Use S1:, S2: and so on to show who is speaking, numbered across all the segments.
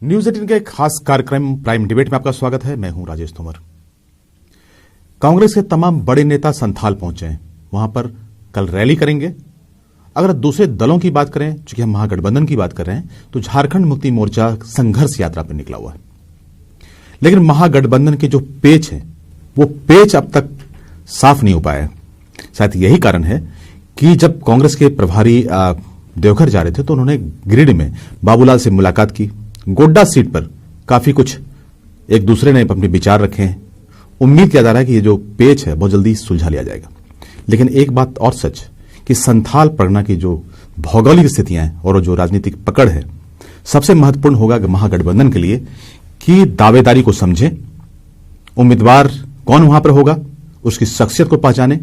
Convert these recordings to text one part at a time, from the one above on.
S1: News 18 के खास कार्यक्रम प्राइम डिबेट में आपका स्वागत है। मैं हूं राजेश तोमर। कांग्रेस के तमाम बड़े नेता संथाल पहुंचे हैं, वहां पर कल रैली करेंगे। अगर दूसरे दलों की बात करें, चूंकि हम महागठबंधन की बात कर रहे हैं, तो झारखंड मुक्ति मोर्चा संघर्ष यात्रा पर निकला हुआ है। लेकिन महागठबंधन के जो पेच है, वो पेच अब तक साफ नहीं हो पाया है। शायद यही कारण है कि जब कांग्रेस के प्रभारी देवघर जा रहे थे तो उन्होंने गिरिडीह में बाबूलाल से मुलाकात की। गोड्डा सीट पर काफी कुछ एक दूसरे ने अपने विचार रखे हैं। उम्मीद किया जा रहा है कि ये जो पेच है बहुत जल्दी सुलझा लिया जाएगा। लेकिन एक बात और सच कि संथाल परगना की जो भौगोलिक स्थितियां हैं और जो राजनीतिक पकड़ है, सबसे महत्वपूर्ण होगा महागठबंधन के लिए कि दावेदारी को समझें, उम्मीदवार कौन वहां पर होगा, उसकी शख्सियत को पहचाने,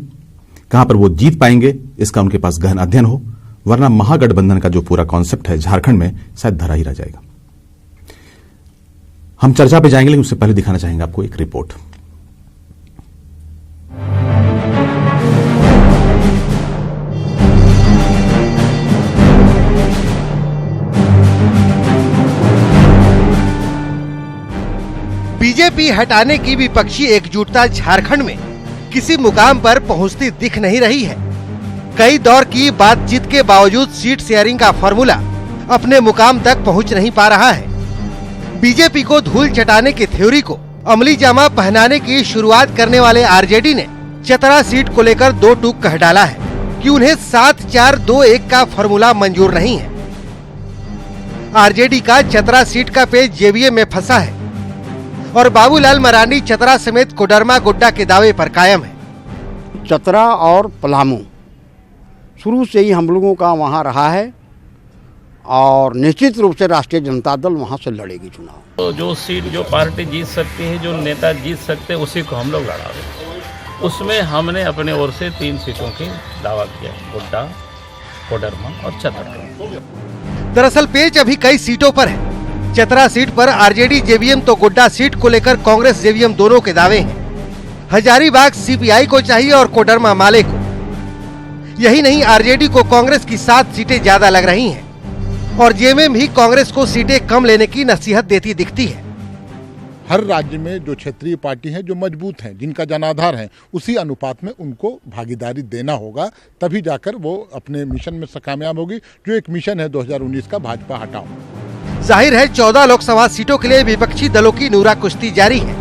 S1: कहां पर वो जीत पाएंगे, इसका उनके पास गहन अध्ययन हो, वरना महागठबंधन का जो पूरा कॉन्सेप्ट है झारखंड में शायद धरा ही रह जाएगा। हम चर्चा पे जाएंगे, लेकिन उससे पहले दिखाना चाहेंगे आपको एक रिपोर्ट।
S2: बीजेपी हटाने की विपक्षी एकजुटता झारखंड में किसी मुकाम पर पहुंचती दिख नहीं रही है। कई दौर की बातचीत के बावजूद सीट शेयरिंग का फॉर्मूला अपने मुकाम तक पहुंच नहीं पा रहा है। बीजेपी को धूल चटाने की थ्योरी को अमली जामा पहनाने की शुरुआत करने वाले आरजेडी ने चतरा सीट को लेकर दो टूक कह डाला है कि उन्हें 7-4-2-1 का फॉर्मूला मंजूर नहीं है। आरजेडी का चतरा सीट का पेच जेवीएम में फंसा है और बाबूलाल मरांडी चतरा समेत कोडरमा गोड्डा के दावे पर कायम है।
S3: चतरा और पलामू शुरू से ही हम लोगों का वहाँ रहा है और निश्चित रूप से राष्ट्रीय जनता दल वहाँ से लड़ेगी चुनाव।
S4: तो जो सीट जो पार्टी जीत सकती है, जो नेता जीत सकते हैं, उसी को हम लोग लड़ावे। उसमें हमने अपने ओर से 3 सीटों की दावा किया, गोड्डा, कोडरमा और चतरा।
S2: दरअसल पेच अभी कई सीटों पर है। चतरा सीट पर आरजेडी जेवीएम तो गोड्डा सीट को लेकर कांग्रेस जेवीएम दोनों के दावे हैं। हजारीबाग सीपीआई को चाहिए और कोडरमा माले को। यही नहीं, आरजेडी को कांग्रेस की 7 सीटें ज्यादा लग रही हैं और जेएमएम भी कांग्रेस को सीटें कम लेने की नसीहत देती दिखती है।
S5: हर राज्य में जो क्षेत्रीय पार्टी है, जो मजबूत हैं, जिनका जनाधार है, उसी अनुपात में उनको भागीदारी देना होगा, तभी जाकर वो अपने मिशन में कामयाब होगी, जो एक मिशन है 2019 का, भाजपा हटाओ।
S2: जाहिर है 14 लोकसभा सीटों के लिए विपक्षी दलों की नूरा कुश्ती जारी है।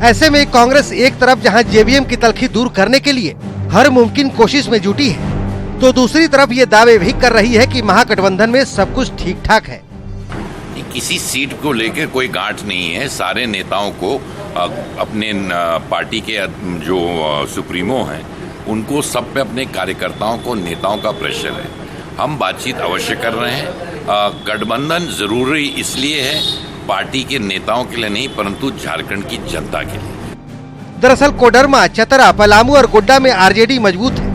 S2: ऐसे में कांग्रेस एक तरफ जहां जेवीएम की तलखी दूर करने के लिए हर मुमकिन कोशिश में जुटी है, तो दूसरी तरफ ये दावे भी कर रही है कि महागठबंधन में सब कुछ ठीक ठाक है।
S6: किसी सीट को लेकर कोई गांठ नहीं है। सारे नेताओं को अपने पार्टी के जो सुप्रीमो हैं, उनको सब पे अपने कार्यकर्ताओं को, नेताओं का प्रेशर है। हम बातचीत अवश्य कर रहे हैं। गठबंधन जरूरी इसलिए है, पार्टी के नेताओं के लिए नहीं, परंतु झारखंड की जनता के लिए।
S2: दरअसल कोडरमा, चतरा, पलामू और गोड्डा में आरजेडी मजबूत है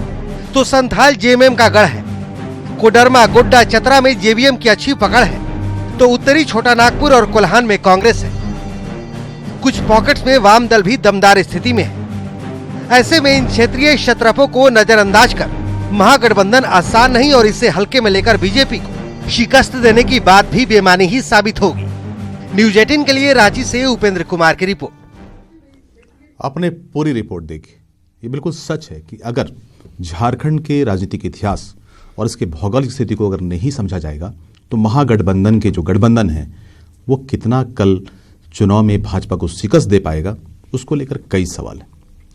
S2: तो संथाल जेएमएम का गढ़ है। कोडरमा, गोड्डा, चतरा में जेवीएम की अच्छी पकड़ है तो उत्तरी छोटा नागपुर और कोल्हान में कांग्रेस है। कुछ पॉकेट्स में वाम दल भी दमदार स्थिति में है। ऐसे में इन क्षेत्रीय शत्रपों को नजरअंदाज कर महागठबंधन आसान नहीं और इसे हल्के में लेकर बीजेपी को शिकस्त देने की बात भी बेमानी ही साबित होगी। न्यूज 18 के लिए रांची से उपेंद्र कुमार की रिपोर्ट।
S1: आपने पूरी रिपोर्ट देखी। ये बिल्कुल सच है कि अगर झारखंड के राजनीतिक इतिहास और इसके भौगोलिक स्थिति को अगर नहीं समझा जाएगा तो महागठबंधन के जो गठबंधन है वो कितना कल चुनाव में भाजपा को शिकस्त दे पाएगा, उसको लेकर कई सवाल हैं।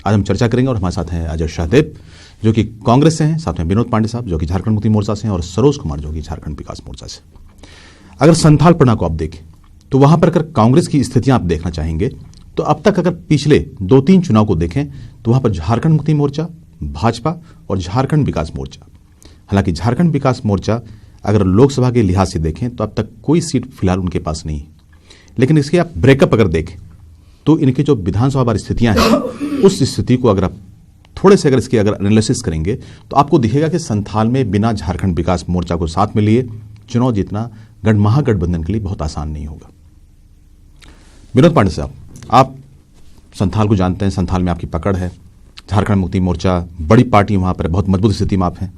S1: आज हम चर्चा करेंगे और हमारे साथ हैं अजय शाहदेव जो कि कांग्रेस से हैं, साथ में विनोद पांडे साहब जो कि झारखंड मुक्ति मोर्चा से हैं और सरोज कुमार जो कि झारखंड विकास मोर्चा से। अगर संथाल परगना को आप देखें तो वहां पर अगर कांग्रेस की स्थितियां आप देखना चाहेंगे तो अब तक अगर पिछले 2-3 चुनाव को देखें तो वहां पर झारखंड मुक्ति मोर्चा, भाजपा और झारखंड विकास मोर्चा। हालांकि झारखंड विकास मोर्चा अगर लोकसभा के लिहाज से देखें तो अब तक कोई सीट फिलहाल उनके पास नहीं है, लेकिन इसके आप ब्रेकअप अगर देखें तो इनकी जो विधानसभा वाली स्थितियां हैं उस स्थिति को अगर आप थोड़े से अगर इसकी अगर एनालिसिस करेंगे तो आपको दिखेगा कि संथाल में बिना झारखंड विकास मोर्चा को साथ में लिए चुनाव जीतना महागठबंधन के लिए बहुत आसान नहीं होगा। विनोद पांडे साहब, आप संथाल को जानते हैं, संथाल में आपकी पकड़ है, झारखंड मुक्ति मोर्चा बड़ी पार्टी, वहां पर बहुत मजबूत स्थिति में आप हैं,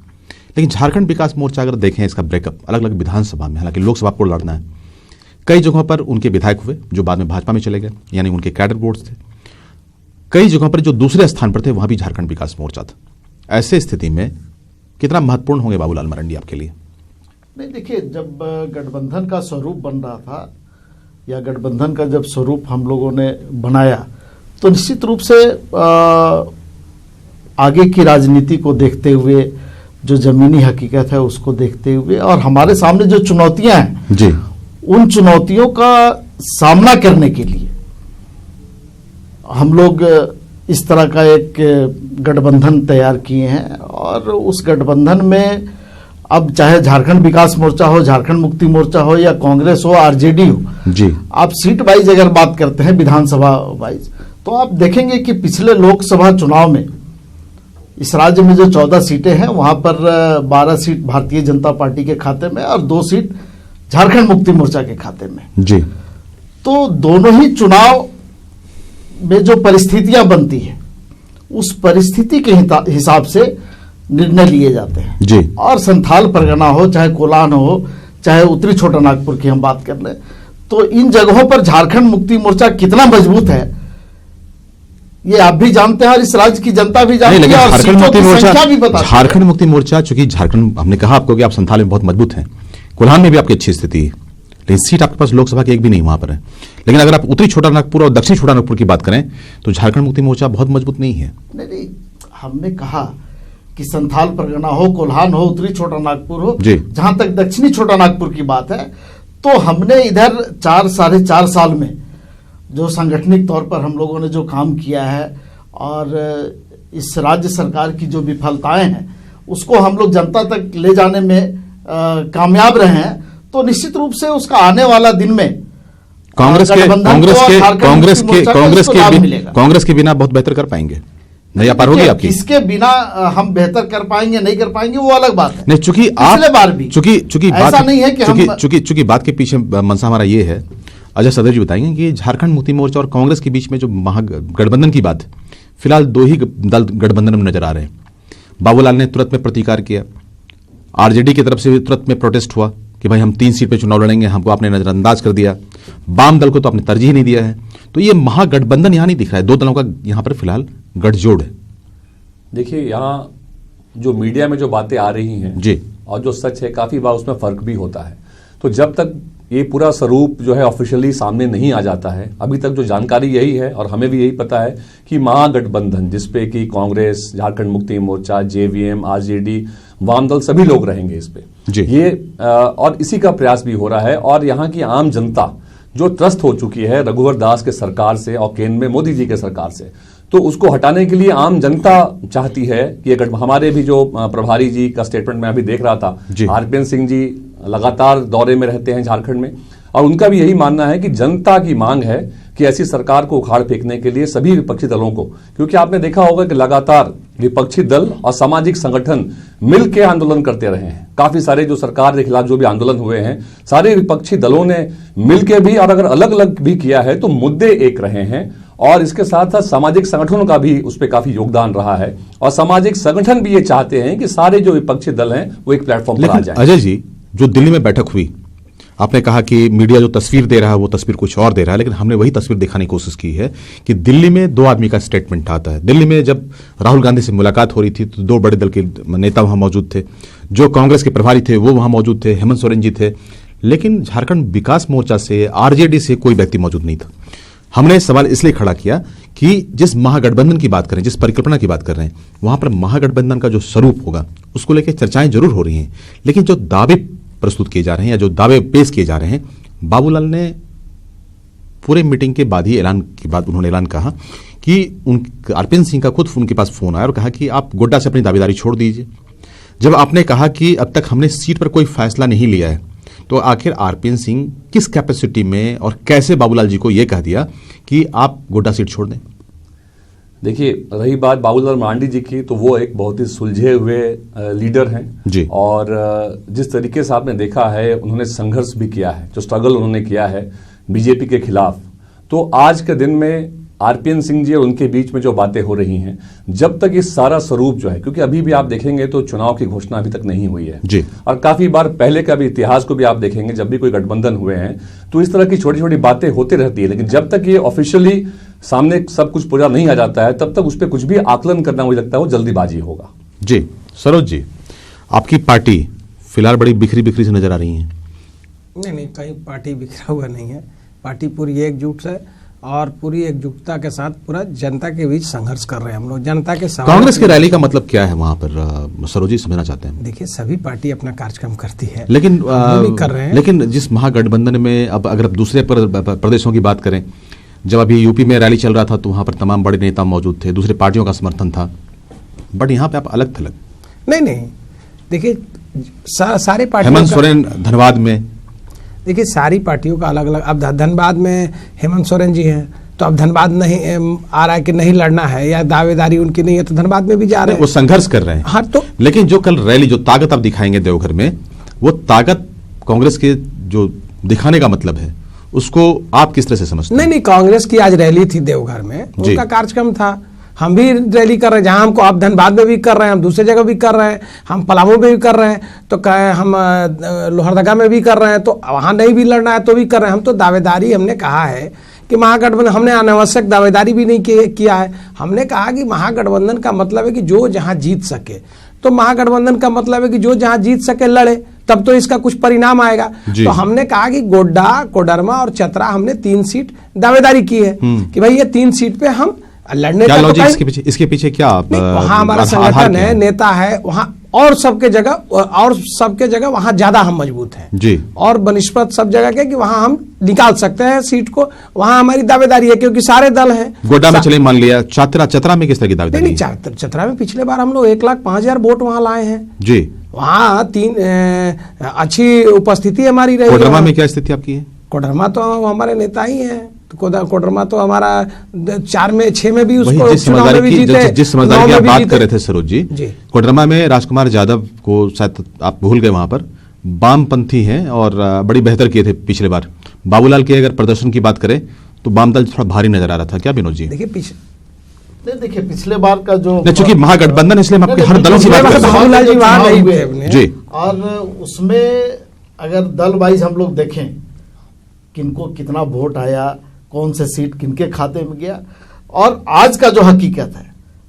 S1: लेकिन झारखंड विकास मोर्चा अगर देखें इसका ब्रेकअप अलग अलग विधानसभा में, हालांकि लोकसभा को लड़ना है, कई जगहों पर उनके विधायक हुए जो बाद में भाजपा में चले गए, यानी उनके कैडर बोर्ड्स थे। कई जगहों पर जो दूसरे स्थान पर थे वहां भी झारखंड विकास मोर्चा था। ऐसे स्थिति में कितना महत्वपूर्ण होंगे बाबूलाल मरांडी आपके लिए?
S7: नहीं, देखिए, जब गठबंधन का स्वरूप बन रहा था या गठबंधन का जब स्वरूप हम लोगों ने बनाया तो निश्चित रूप से आगे की राजनीति को देखते हुए, जो जमीनी हकीकत है उसको देखते हुए और हमारे सामने जो चुनौतियां हैं
S1: जी,
S7: उन चुनौतियों का सामना करने के लिए हम लोग इस तरह का एक गठबंधन तैयार किए हैं। और उस गठबंधन में अब चाहे झारखंड विकास मोर्चा हो, झारखंड मुक्ति मोर्चा हो या कांग्रेस हो, आरजेडी हो
S1: जी,
S7: आप सीट वाइज अगर बात करते हैं, विधानसभा वाइज, तो आप देखेंगे कि पिछले लोकसभा चुनाव में इस राज्य में जो 14 सीटें हैं वहां पर 12 सीट भारतीय जनता पार्टी के खाते में और 2 सीट झारखंड मुक्ति मोर्चा के खाते में
S1: जी।
S7: तो दोनों ही चुनाव में जो परिस्थितियां बनती है उस परिस्थिति के हिसाब से निर्णय लिए जाते हैं
S1: जी।
S7: और संथाल परगना हो, चाहे कोलान हो, चाहे उत्तरी छोटा नागपुर की हम बात कर लें, तो इन जगहों पर झारखंड मुक्ति मोर्चा कितना मजबूत है ये आप भी जानते हैं और इस राज्य की जनता भी जानती है और
S1: झारखंड मुक्ति मोर्चा
S7: भी बताती है।
S1: झारखंड मुक्ति मोर्चा, चूंकि झारखंड, हमने कहा आपको कि आप संथाल में बहुत मजबूत हैं, कोल्हान में भी आपकी अच्छी स्थिति है, लेकिन सीट आपके पास लोकसभा की एक भी नहीं वहां पर है। लेकिन अगर आप उत्तरी छोटा नागपुर और दक्षिणी छोटा नागपुर की बात करें तो झारखंड मुक्ति मोर्चा बहुत मजबूत नहीं है।
S7: नहीं, हमने कहा कि संथाल परगना हो, कोल्हान हो, उत्तरी छोटा नागपुर हो, जहां तक दक्षिणी छोटा नागपुर की बात है तो हमने इधर 4-4.5 साल में जो सांगठनिक तौर पर हम लोगों ने जो काम किया है और इस राज्य सरकार की जो विफलताएं हैं उसको हम लोग जनता तक ले जाने में कामयाब रहे हैं। तो निश्चित रूप से उसका आने वाला दिन में
S1: कांग्रेस के बिना बहुत बेहतर कर पाएंगे, नहीं पार होगी आपकी।
S7: इसके बिना हम बेहतर कर पाएंगे नहीं कर पाएंगे वो अलग बात है।
S1: नहीं, चूंकि
S7: पिछले बार भी
S1: चूंकि
S7: ऐसा नहीं है कि
S1: चूंकि बात के पीछे मंशा हमारा ये है, अजय सदैव जी बताएंगे कि झारखंड मुक्ति मोर्चा और कांग्रेस के बीच में जो महागठबंधन की बात, फिलहाल 2 ही दल गठबंधन में नजर आ रहे हैं। बाबूलाल ने तुरंत में प्रतिकार किया, आरजेडी की तरफ से भी तुरंत में प्रोटेस्ट हुआ कि भाई हम 3 सीट पे चुनाव लड़ेंगे, हमको आपने नजरअंदाज कर दिया। वाम दल को तो आपने तरजीह नहीं दिया है। तो ये महागठबंधन यहां नहीं दिख रहा है, 2 दलों का यहां पर फिलहाल गठजोड़ है।
S8: देखिए, यहाँ जो मीडिया में जो बातें आ रही हैं
S1: जी
S8: और जो सच है काफी बार उसमें फर्क भी होता है। तो जब तक ये पूरा स्वरूप जो है ऑफिशियली सामने नहीं आ जाता है, अभी तक जो जानकारी यही है और हमें भी यही पता है कि महागठबंधन जिसपे कि कांग्रेस, झारखंड मुक्ति मोर्चा, जेवीएम, आरजेडी, वाम दल सभी लोग रहेंगे इस पे ये और इसी का प्रयास भी हो रहा है। और यहाँ की आम जनता जो त्रस्त हो चुकी है रघुवर दास के सरकार से और केंद्र में मोदी जी के सरकार से, तो उसको हटाने के लिए आम जनता चाहती है कि अगर हमारे भी जो प्रभारी जी का स्टेटमेंट मैं अभी देख रहा था, आरपीएन सिंह जी लगातार दौरे में रहते हैं झारखंड में और उनका भी यही मानना है कि जनता की मांग है कि ऐसी सरकार को उखाड़ फेंकने के लिए सभी विपक्षी दलों को, क्योंकि आपने देखा होगा कि लगातार विपक्षी दल और सामाजिक संगठन मिलकर आंदोलन करते रहे हैं। काफी सारे जो सरकार के खिलाफ जो भी आंदोलन हुए हैं सारे विपक्षी दलों ने मिलकर भी और अगर अलग अलग भी किया है तो मुद्दे एक रहे हैं और इसके साथ साथ सामाजिक संगठनों का भी उस पर काफी योगदान रहा है और सामाजिक संगठन भी ये चाहते हैं कि सारे जो विपक्षी दल हैं वो एक प्लेटफॉर्म पर आ जाए।
S1: अजय जी, जो दिल्ली में बैठक हुई, आपने कहा कि मीडिया जो तस्वीर दे रहा है वो तस्वीर कुछ और दे रहा है, लेकिन हमने वही तस्वीर दिखाने की कोशिश की है कि दिल्ली में 2 आदमी का स्टेटमेंट आता है। दिल्ली में जब राहुल गांधी से मुलाकात हो रही थी तो 2 बड़े दल के नेता वहां मौजूद थे, जो कांग्रेस के प्रभारी थे वो वहां मौजूद थे, हेमंत सोरेन जी थे, लेकिन झारखंड विकास मोर्चा से, आरजेडी से कोई व्यक्ति मौजूद नहीं था। हमने सवाल इसलिए खड़ा किया कि जिस महागठबंधन की बात करें, जिस परिकल्पना की बात कर रहे हैं, वहां पर महागठबंधन का जो स्वरूप होगा उसको लेकर चर्चाएं जरूर हो रही हैं, लेकिन जो दावे प्रस्तुत किए जा रहे हैं या जो दावे पेश किए जा रहे हैं, बाबूलाल ने पूरे मीटिंग के बाद ही उन्होंने ऐलान कहा कि आरपीएन सिंह का खुद उनके पास फोन आया और कहा कि आप गोड्डा से अपनी दावेदारी छोड़ दीजिए। जब आपने कहा कि अब तक हमने सीट पर कोई फैसला नहीं लिया है, तो आखिर आरपीएन सिंह किस कैपेसिटी में और कैसे बाबूलाल जी को यह कह दिया कि आप गोड्डा सीट छोड़ दें?
S8: देखिए, रही बात बाबूलाल मरांडी जी की, तो वो एक बहुत ही सुलझे हुए लीडर हैं
S1: जी।
S8: और जिस तरीके से आपने देखा है उन्होंने संघर्ष भी किया है, जो स्ट्रगल उन्होंने किया है बीजेपी के खिलाफ, तो आज के दिन में आरपीएन सिंह जी और उनके बीच में जो बातें हो रही हैं, जब तक ये सारा स्वरूप जो है, क्योंकि अभी भी आप देखेंगे तो चुनाव की घोषणा अभी तक नहीं हुई है
S1: जी,
S8: और काफी बार पहले का भी इतिहास को भी आप देखेंगे, जब भी कोई गठबंधन हुए हैं तो इस तरह की छोटी छोटी बातें होती रहती है, लेकिन जब तक ये ऑफिशियली सामने सब कुछ पूरा नहीं आ जाता है तब तक उस पर कुछ भी आकलन करना मुझे लगता है वो जल्दीबाजी होगा।
S1: जी सरोज जी, आपकी पार्टी फिलहाल बड़ी बिखरी बिखरी से नजर आ रही है।
S9: नहीं, कहीं पार्टी बिखरा हुआ नहीं है। पार्टी पूरी एकजुट है और पूरी एकजुटता के साथ पूरा जनता के बीच संघर्ष कर रहे हैं हम लोग। जनता के साथ
S1: कांग्रेस की रैली का मतलब क्या है वहां पर, सरोज जी समझना चाहते हैं?
S9: देखिए, सभी पार्टी अपना कार्यक्रम करती है,
S1: लेकिन
S9: भी कर रहे हैं।
S1: लेकिन जिस महागठबंधन में अब अगर आप दूसरे प्रदेशों की बात करें, जब अभी यूपी में रैली चल रहा था तो वहां पर तमाम बड़े नेता मौजूद थे, दूसरे पार्टियों का समर्थन था, बट यहाँ पे आप अलग थलग।
S9: नहीं, देखिए सारे पार्टियों,
S1: हेमंत सोरेन धनबाद में,
S9: देखिए सारी पार्टियों का अलग अलग। अब धनबाद में हेमंत सोरेन जी हैं तो अब धनबाद नहीं आ रहा है कि नहीं लड़ना है या दावेदारी उनकी नहीं है तो धनबाद में भी जा रहे हैं,
S1: वो संघर्ष कर रहे हैं।
S9: हाँ, तो
S1: लेकिन जो कल रैली, जो ताकत आप दिखाएंगे देवघर में, वो ताकत कांग्रेस के जो दिखाने का मतलब है उसको आप किस तरह से समझते हैं?
S9: नहीं, कांग्रेस की आज रैली थी देवघर में, उनका कार्यक्रम था। हम भी रैली कर रहे हैं, जहां हमको आप धनबाद में भी कर रहे हैं, हम दूसरे जगह भी कर रहे हैं, हम पलामू में भी कर रहे हैं, तो हम लोहरदगा में भी कर रहे हैं, तो वहां नहीं भी लड़ना है तो भी कर रहे हैं। हम तो दावेदारी, हमने कहा है कि महागठबंधन, हमने अनावश्यक दावेदारी भी नहीं किया है। हमने कहा कि महागठबंधन का मतलब है कि जो जहां जीत सके, तो महागठबंधन का मतलब है कि जो जहां जीत सके लड़े, तब तो इसका कुछ परिणाम आएगा। तो हमने कहा कि गोड्डा, कोडरमा और चतरा हमने 3 सीट दावेदारी की है कि भाई ये 3 सीट पे हम लड़ने
S1: क्या
S9: का।
S1: लॉजिक इसके पीछे क्या?
S9: वहां हमारा संगठन है, नेता है वहां, और सबके जगह वहां ज्यादा हम मजबूत हैं
S1: जी, और
S9: बनिस्पत सब जगह के कि वहां हम निकाल सकते हैं सीट को, वहां हमारी दावेदारी है क्योंकि सारे दल हैं।
S1: गोड्डा में चले मान लिया, चतरा में किस तरह की दावेदारी?
S9: नहीं, चतरा में पिछले बार हम लोग 1,05,000 वोट वहां लाए हैं जी, वहां 3 अच्छी उपस्थिति हमारी रही।
S1: कोडरमा में क्या स्थिति आपकी है?
S9: कोडरमा तो हमारे नेता ही हैं, तो कोडरमा तो हमारा 4 में 6 में भी उसको
S1: जिस समझदारी की आप बात कर रहे थे सरोज जी, कोडरमा में राजकुमार यादव को शायद आप भूल गए, वहां पर वामपंथी हैं और बड़ी बेहतर किए थे पिछले बार। बाबूलाल के अगर प्रदर्शन की बात करें तो वाम दल थोड़ा भारी नजर आ रहा था, क्या विनोद जी?
S7: देखिए पिछले बार का जो,
S1: चूंकि महागठबंधन, इसलिए हम आपके हर दलों की बात कर रहे हैं जी,
S7: और उसमें अगर दल वाइज हम लोग देखें किनको कितना वोट आया, कौन से सीट किनके खाते में गया, और आज का जो हकीकत है,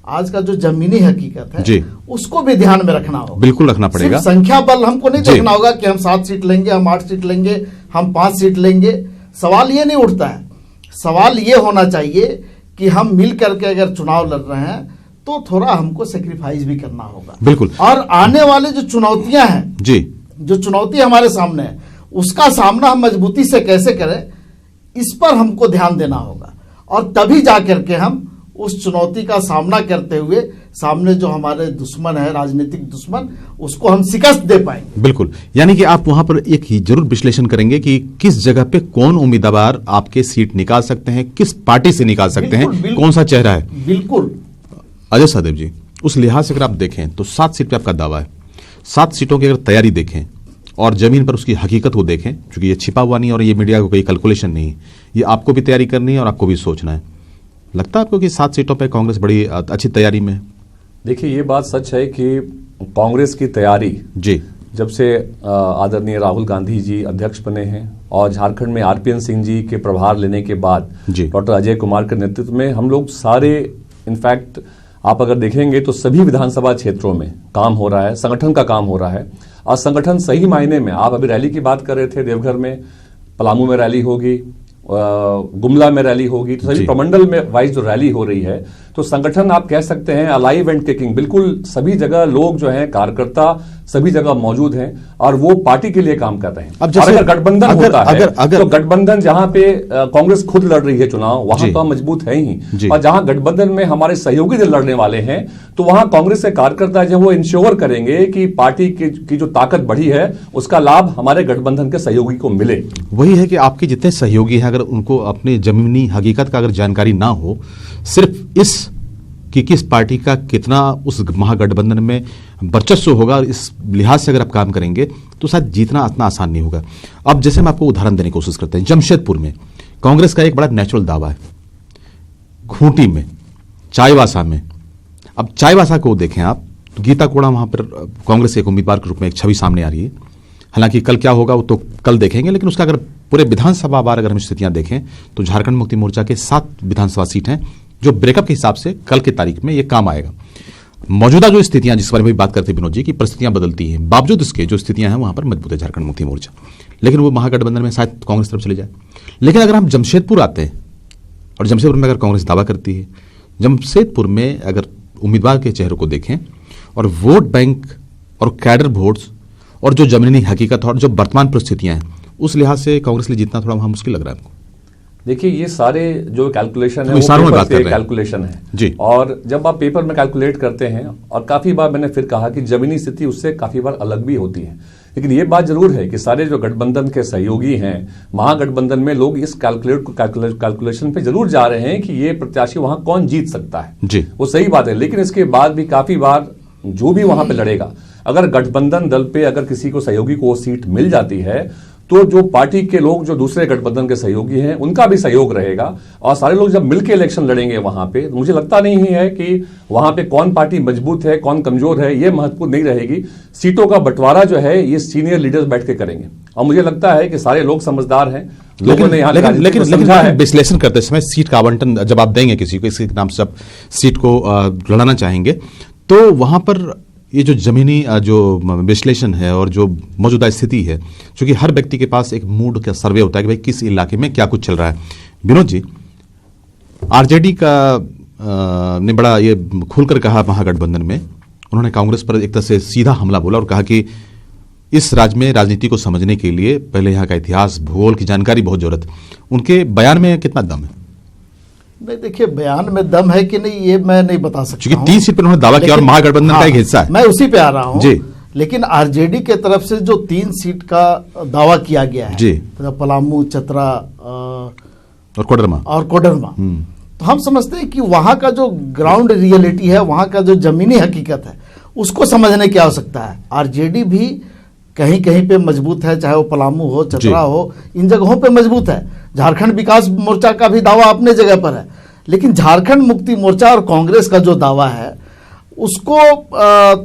S7: आज का जो जमीनी हकीकत है जी, उसको भी ध्यान में रखना होगा।
S1: बिल्कुल रखना पड़ेगा।
S7: संख्या बल हमको नहीं देखना होगा कि हम 7 सीट लेंगे, हम 8 सीट लेंगे, हम 5 सीट लेंगे। सवाल ये नहीं उठता है। सवाल ये होना चाहिए कि हम मिल करके अगर चुनाव लड़ रहे हैं तो थोड़ा हमको सेक्रीफाइस भी करना होगा।
S1: बिल्कुल।
S7: और आने वाले जो चुनौतियां हैं
S1: जी,
S7: जो चुनौती हमारे सामने है, उसका सामना हम मजबूती से कैसे करें, इस पर हमको ध्यान देना होगा, और तभी जाकर के हम उस चुनौती का सामना करते हुए सामने जो हमारे दुश्मन है, राजनीतिक दुश्मन, उसको हम शिकस्त दे पाएंगे।
S1: बिल्कुल, यानी कि आप वहां पर एक ही जरूर विश्लेषण करेंगे कि किस जगह पे कौन उम्मीदवार आपके सीट निकाल सकते हैं, किस पार्टी से निकाल सकते हैं, कौन सा चेहरा है।
S7: बिल्कुल
S1: अजय सहदेव जी, उस लिहाज से अगर आप देखें तो 7 सीट पे आपका दावा है। 7 सीटों की अगर तैयारी देखें और जमीन पर उसकी हकीकत को देखें, क्योंकि ये छिपा हुआ नहीं और ये मीडिया को कोई कैलकुलेशन नहीं, ये आपको भी तैयारी करनी है और आपको भी सोचना है। लगता है आपको कि 7 सीटों पे कांग्रेस बड़ी अच्छी तैयारी में?
S8: देखिए, ये बात सच है कि कांग्रेस की तैयारी
S1: जी,
S8: जब से आदरणीय राहुल गांधी जी अध्यक्ष बने हैं और झारखंड में आरपीएन सिंह जी के प्रभार लेने के बाद डॉक्टर अजय कुमार के नेतृत्व में हम लोग सारे, इनफैक्ट आप अगर देखेंगे तो सभी विधानसभा क्षेत्रों में काम हो रहा है, संगठन का काम हो रहा है। और संगठन सही मायने में, आप अभी रैली की बात कर रहे थे, देवघर में, पलामू में रैली होगी, गुमला में रैली होगी, तो सभी प्रमंडल में वाइज जो रैली हो रही है, तो संगठन आप कह सकते हैं अलाइव एंड किकिंग, बिल्कुल सभी जगह लोग जो हैं, कार्यकर्ता सभी जगह मौजूद हैं और वो पार्टी के लिए काम कर रहे हैं। अब अगर गठबंधन होता है तो गठबंधन जहां पे कांग्रेस खुद लड़ रही है चुनाव, वहां तो हम मजबूत है ही, और जहां गठबंधन में हमारे सहयोगी दल लड़ने वाले हैं, तो वहां कांग्रेस के कार्यकर्ता जो वो इंश्योर करेंगे कि पार्टी की जो ताकत बढ़ी है उसका लाभ हमारे गठबंधन के सहयोगी को मिले।
S1: वही है कि आपके जितने सहयोगी हैं, अगर उनको अपनी जमीनी हकीकत का अगर जानकारी ना हो, सिर्फ इस कि किस पार्टी का कितना उस महागठबंधन में वर्चस्व होगा, इस लिहाज से अगर आप काम करेंगे तो शायद जीतना इतना आसान नहीं होगा। अब जैसे हम आपको उदाहरण देने की कोशिश करते हैं, जमशेदपुर में कांग्रेस का एक बड़ा नेचुरल दावा है, खूंटी में, चाईबासा में, अब चाईबासा को देखें आप तो गीता कोड़ा वहां पर कांग्रेस एक उम्मीदवार के रूप में एक छवि सामने आ रही है। हालांकि कल क्या होगा वो तो कल देखेंगे, लेकिन उसका अगर पूरे विधानसभा बार अगर हम स्थितियां देखें तो झारखंड मुक्ति मोर्चा के 7 विधानसभा सीट हैं जो ब्रेकअप के हिसाब से कल की तारीख में ये काम आएगा। मौजूदा जो स्थितियां जिस बारे में बात करते हैं विनोद जी की परिस्थितियां बदलती हैं, बावजूद इसके जो स्थितियां हैं वहां पर मजबूत है झारखंड मुक्ति मोर्चा, लेकिन वो महागठबंधन में शायद कांग्रेस तरफ चले जाए। लेकिन अगर हम जमशेदपुर आते हैं और जमशेदपुर में अगर कांग्रेस दावा करती है, जमशेदपुर में अगर उम्मीदवार के चेहरे को देखें और वोट बैंक और कैडर वोट्स और जो जमीनी हकीकत और जो वर्तमान परिस्थितियां हैं उस लिहाज से कांग्रेस लिए जीतना थोड़ा वहां मुश्किल लग रहा है आपको?
S8: देखिए, ये सारे जो कैलकुलेशन है
S1: वो
S8: पेपर पे कैलकुलेशन है
S1: जी।
S8: और जब आप पेपर में कैलकुलेट करते हैं, और काफी बार मैंने फिर कहा कि जमीनी स्थिति उससे काफी बार अलग भी होती है, लेकिन ये बात जरूर है कि सारे जो गठबंधन के सहयोगी हैं, महागठबंधन में लोग इस कैलकुलेशन पे जरूर जा रहे हैं कि ये प्रत्याशी वहां कौन जीत सकता है जी। वो सही बात है, लेकिन इसके बाद भी काफी बार जो भी वहां पे लड़ेगा, अगर गठबंधन दल पे अगर किसी को सहयोगी को सीट मिल जाती है तो जो पार्टी के लोग जो दूसरे गठबंधन के सहयोगी हैं उनका भी सहयोग रहेगा, और सारे लोग जब मिलकर इलेक्शन लड़ेंगे वहां पे, मुझे लगता नहीं है कि वहां पे कौन पार्टी मजबूत है कौन कमजोर है ये महत्वपूर्ण नहीं रहेगी। सीटों का बंटवारा जो है ये सीनियर लीडर्स बैठ के करेंगे, और मुझे लगता है कि सारे लोग समझदार हैं, लोगों ने यहाँ
S1: लेकिन विश्लेषण करते समय सीट का आवंटन जब आप देंगे किसी को, इसके नाम से आप सीट को लड़ाना चाहेंगे, तो वहां पर ये जो जमीनी जो विश्लेषण है और जो मौजूदा स्थिति है, क्योंकि हर व्यक्ति के पास एक मूड का सर्वे होता है कि भाई किस इलाके में क्या कुछ चल रहा है। विनोद जी, आरजेडी का ने बड़ा ये खुलकर कहा महागठबंधन में, उन्होंने कांग्रेस पर एक तरह से सीधा हमला बोला और कहा कि इस राज्य में राजनीति को समझने के लिए पहले यहाँ का इतिहास भूगोल की जानकारी बहुत जरूरत। उनके बयान में कितना दम है?
S7: नहीं, देखिए, बयान में दम है कि नहीं ये मैं नहीं बता सकता,
S1: क्योंकि 3 सीट पर उन्होंने दावा किया और महागठबंधन का एक हिस्सा है।
S7: मैं उसी पे आ रहा हूं जी। लेकिन आरजेडी के तरफ से जो 3 सीट का दावा किया गया है जी, तो पलामू, चतरा
S1: और कोडरमा,
S7: तो हम समझते हैं कि वहां का जो ग्राउंड रियलिटी है, वहां का जो जमीनी हकीकत है, उसको समझने की आवश्यकता है। आरजेडी भी कहीं कहीं पे मजबूत है, चाहे वो पलामू हो, चतरा हो, इन जगहों पे मजबूत है। झारखंड विकास मोर्चा का भी दावा अपने जगह पर है, लेकिन झारखंड मुक्ति मोर्चा और कांग्रेस का जो दावा है उसको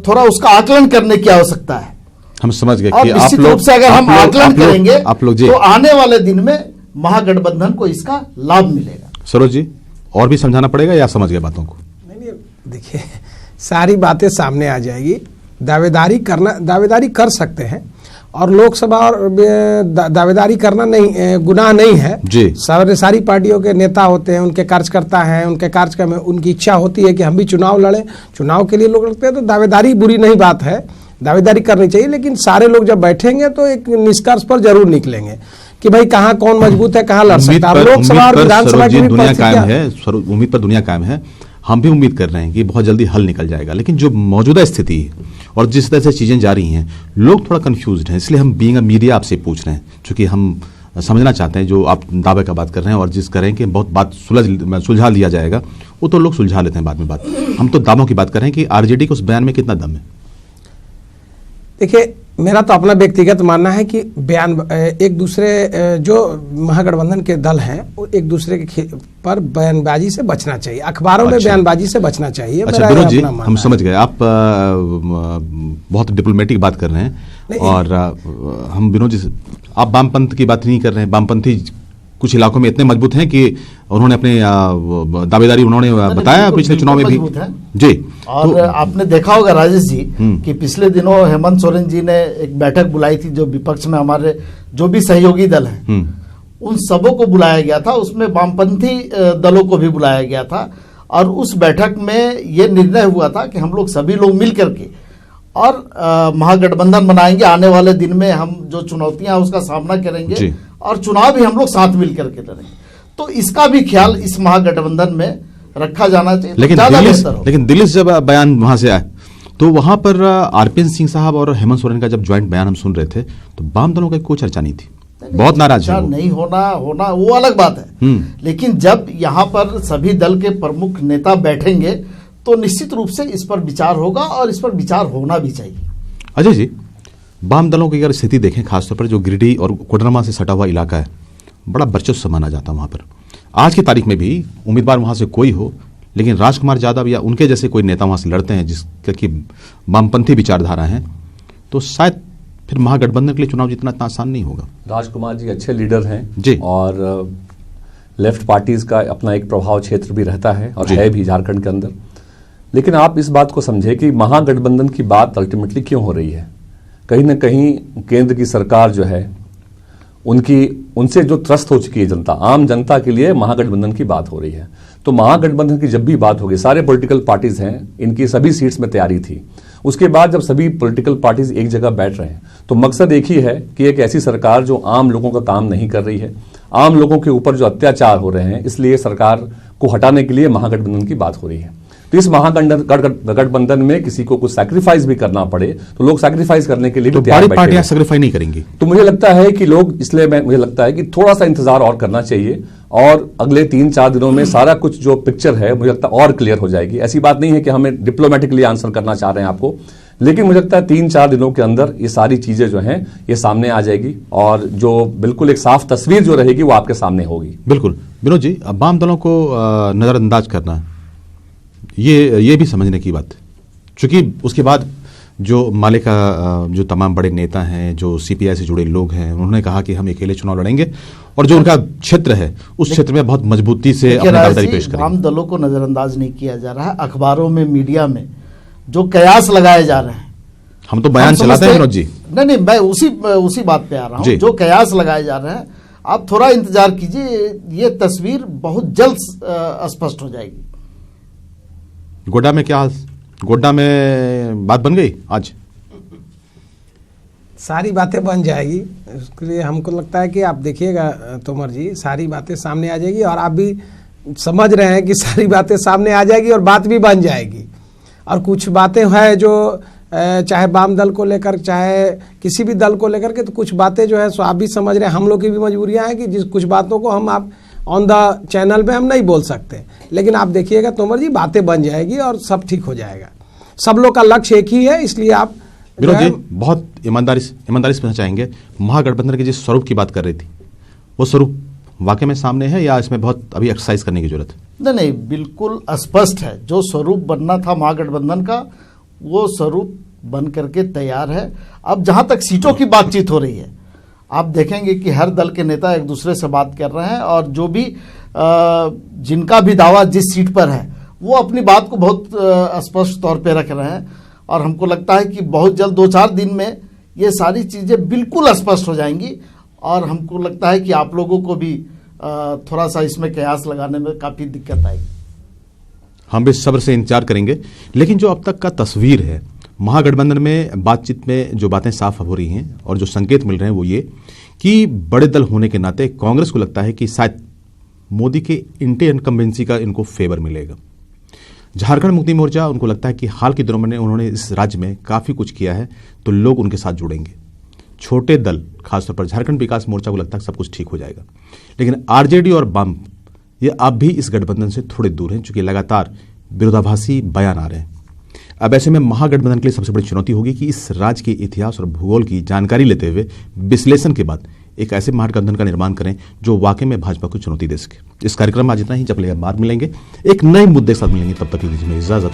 S7: थोड़ा उसका आकलन करने की आवश्यकता है।
S1: हम समझ गए कि
S7: निश्चित रूप से अगर हम आकलन करेंगे तो आने वाले दिन में महागठबंधन को इसका लाभ मिलेगा।
S1: सरोज जी, और भी समझाना पड़ेगा या समझ गए बातों को?
S9: नहीं, देखिए, सारी बातें सामने आ जाएगी। दावेदारी कर सकते हैं, और लोकसभा और दावेदारी करना नहीं, गुनाह नहीं है जी। सारी पार्टियों के नेता होते हैं, उनके कार्यकर्ता हैं, उनके कार्यक्रम में उनकी इच्छा होती है कि हम भी चुनाव लड़ें, चुनाव के लिए लोग लड़ते हैं, तो दावेदारी बुरी नहीं बात है, दावेदारी करनी चाहिए। लेकिन सारे लोग जब बैठेंगे तो एक निष्कर्ष पर जरूर निकलेंगे कि भाई कहाँ कौन मजबूत है, कहाँ लड़ सकता है। लोकसभा और विधानसभा की
S1: दुनिया कायम है, उम्मीद पर दुनिया कायम है। हम भी उम्मीद कर रहे हैं कि बहुत जल्दी हल निकल जाएगा, लेकिन जो मौजूदा स्थिति है और जिस तरह से चीजें जा रही हैं, लोग थोड़ा कंफ्यूज्ड हैं। इसलिए हम बीइंग अ मीडिया आपसे पूछ रहे हैं, क्योंकि हम समझना चाहते हैं जो आप दावे का बात कर रहे हैं, और जिस करें कि बहुत बात सुलझा लिया जाएगा, वो तो लोग सुलझा लेते हैं बाद में बात। हम तो दावों की बात कर रहे हैं कि आरजेडी को उस बयान में कितना दम है।
S9: देखिए, मेरा तो अपना व्यक्तिगत मानना है कि बयान एक दूसरे जो महागठबंधन के दल हैं वो एक दूसरे के पर बयानबाजी से बचना चाहिए, अखबारों में बयानबाजी से बचना चाहिए।
S1: अच्छा विनोद जी, हम समझ गए, आप बहुत डिप्लोमेटिक बात कर रहे हैं, और हम विनोद जी, आप वामपंथ की बात नहीं कर रहे हैं। वामपंथी कुछ इलाकों में इतने मजबूत हैं कि उन्होंने अपने दावेदारी उन्होंने बताया पिछले चुनाव में भी जी।
S7: और तो आपने देखा होगा राजेश जी कि पिछले दिनों हेमंत सोरेन जी ने एक बैठक बुलाई थी, जो विपक्ष में हमारे जो भी सहयोगी दल हैं उन सबों को बुलाया गया था, उसमें वामपंथी दलों को भी बुलाया गया था, और उस बैठक में ये निर्णय हुआ था कि हम लोग सभी लोग मिल करके और महागठबंधन बनाएंगे। आने वाले दिन में हम जो चुनौतियां उसका सामना करेंगे और चुनाव भी हम लोग साथ मिल करके लड़ेंगे। तो इसका भी ख्याल इस महागठबंधन में रखा जाना चाहिए।
S1: लेकिन दिल्ली से जब बयान वहां से आए तो वहां पर आरपीएन सिंह साहब और हेमंत सोरेन का जब ज्वाइंट बयान हम सुन रहे थे तो वाम दलों का कोई चर्चा नहीं थी, बहुत नाराज है।
S7: नहीं होना वो अलग बात है, लेकिन जब यहाँ पर सभी दल के प्रमुख नेता बैठेंगे तो निश्चित रूप से इस पर विचार होगा, और इस पर विचार होना भी चाहिए।
S1: अजय जी, वाम दलों की अगर स्थिति देखें, खासतौर पर जो गिरिडीह और कोडरमा से सटा हुआ इलाका है, बड़ा वर्चस्व माना जाता है वहां पर। आज की तारीख में भी उम्मीदवार वहां से कोई हो, लेकिन राजकुमार यादव या उनके जैसे कोई नेता वहां से लड़ते हैं जिसकी वामपंथी विचारधारा है, तो शायद फिर महागठबंधन के लिए चुनाव जीतना इतना आसान नहीं होगा।
S8: राजकुमार जी अच्छे लीडर हैं
S1: जी,
S8: और लेफ्ट पार्टीज का अपना एक प्रभाव क्षेत्र भी रहता है और है भी झारखंड के अंदर। लेकिन आप इस बात को समझे कि महागठबंधन की बात अल्टीमेटली क्यों हो रही है। कहीं ना कहीं केंद्र की सरकार जो है उनसे जो त्रस्त हो चुकी है जनता, आम जनता के लिए महागठबंधन की बात हो रही है। तो महागठबंधन की जब भी बात होगी, सारे पॉलिटिकल पार्टीज हैं, इनकी सभी सीट्स में तैयारी थी। उसके बाद जब सभी पॉलिटिकल पार्टीज एक जगह बैठ रहे हैं तो मकसद एक ही है कि एक ऐसी सरकार जो आम लोगों का काम नहीं कर रही है, आम लोगों के ऊपर जो अत्याचार हो रहे हैं, इसलिए सरकार को हटाने के लिए महागठबंधन की बात हो रही है। तो इस महागठबंधन में किसी को कुछ सैक्रिफाइस भी करना पड़े तो लोग सैक्रिफाइस करने के लिए
S1: तो बड़ी पार्टियां सैक्रिफाइस नहीं करेंगी।
S8: तो मुझे लगता है कि लोग, इसलिए मुझे लगता है कि थोड़ा सा इंतजार और करना चाहिए और अगले 3-4 दिनों में सारा कुछ जो पिक्चर है मुझे लगता है और क्लियर हो जाएगी। ऐसी बात नहीं है कि हमें डिप्लोमेटिकली आंसर करना चाह रहे हैं आपको, लेकिन मुझे लगता है 3-4 दिनों के अंदर ये सारी चीजें जो हैं ये सामने आ जाएगी और जो बिल्कुल एक साफ तस्वीर जो रहेगी वो आपके सामने होगी।
S1: बिल्कुल विनोद जी, वाम दलों को नजरअंदाज करना ये भी समझने की बात, क्योंकि उसके बाद जो माले का जो तमाम बड़े नेता हैं, जो सीपीआई से जुड़े लोग हैं, उन्होंने कहा कि हम अकेले चुनाव लड़ेंगे और जो उनका क्षेत्र है उस क्षेत्र में बहुत मजबूती से अपनी दावेदारी पेश करेंगे।
S7: वाम दलों को नजरअंदाज नहीं किया जा रहा है। अखबारों में, मीडिया में जो कयास लगाए जा रहे हैं,
S1: हम तो बयान चलाते हैं विनोद जी।
S7: नहीं, मैं उसी बात पे आ रहा हूँ। जो कयास लगाए जा रहे हैं, आप थोड़ा इंतजार कीजिए, ये तस्वीर बहुत जल्द स्पष्ट हो जाएगी।
S1: गोड्डा में क्या, गोड्डा में बात बन गई आज?
S9: सारी बातें बन जाएगी, उसके लिए हमको लगता है कि आप देखिएगा तोमर जी, सारी बातें सामने आ जाएगी और आप भी समझ रहे हैं कि सारी बातें सामने आ जाएगी और बात भी बन जाएगी। और कुछ बातें हैं जो चाहे वाम दल को लेकर चाहे किसी भी दल को लेकर के, तो कुछ बातें जो है सो आप भी समझ रहे हैं, हम लोग की भी मजबूरियां हैं कि जिस कुछ बातों को हम आप ऑन द चैनल पे हम नहीं बोल सकते, लेकिन आप देखिएगा तोमर जी, बातें बन जाएगी और सब ठीक हो जाएगा। सब लोग का लक्ष्य एक ही है, इसलिए आप
S1: विनोद जी बहुत ईमानदारी से कहना चाहेंगे, महागठबंधन के जिस स्वरूप की बात कर रही थी वो स्वरूप वाकई में सामने है या इसमें बहुत अभी एक्सरसाइज करने की जरूरत है?
S7: नहीं, बिल्कुल स्पष्ट है। जो स्वरूप बनना था महागठबंधन का, वो स्वरूप बन करके तैयार है। अब जहां तक सीटों की बातचीत हो रही है, आप देखेंगे कि हर दल के नेता एक दूसरे से बात कर रहे हैं और जो भी जिनका भी दावा जिस सीट पर है वो अपनी बात को बहुत स्पष्ट तौर पे रख रहे हैं और हमको लगता है कि बहुत जल्द 2-4 दिन में ये सारी चीज़ें बिल्कुल स्पष्ट हो जाएंगी और हमको लगता है कि आप लोगों को भी थोड़ा सा इसमें कयास लगाने में काफ़ी दिक्कत आएगी।
S1: हम भी सब्र से इंतजार करेंगे, लेकिन जो अब तक का तस्वीर है महागठबंधन में बातचीत में जो बातें साफ हो रही हैं और जो संकेत मिल रहे हैं वो ये कि बड़े दल होने के नाते कांग्रेस को लगता है कि शायद मोदी के इंटी इनकम्बेंसी का इनको फेवर मिलेगा। झारखंड मुक्ति मोर्चा, उनको लगता है कि हाल के दिनों में उन्होंने इस राज्य में काफ़ी कुछ किया है तो लोग उनके साथ जुड़ेंगे। छोटे दल खासतौर पर झारखंड विकास मोर्चा को लगता है सब कुछ ठीक हो जाएगा, लेकिन आरजेडी और वाम ये अब भी इस गठबंधन से थोड़े दूर हैं, चूंकि लगातार विरोधाभासी बयान आ रहे हैं। अब ऐसे में महागठबंधन के लिए सबसे बड़ी चुनौती होगी कि इस राज्य के इतिहास और भूगोल की जानकारी लेते हुए विश्लेषण के बाद एक ऐसे महागठबंधन का निर्माण करें जो वाकई में भाजपा को चुनौती दे सके। इस कार्यक्रम में आज इतना ही, जब बाद मिलेंगे एक नए मुद्दे के साथ मिलेंगे, तब तक दीजिए इजाजत।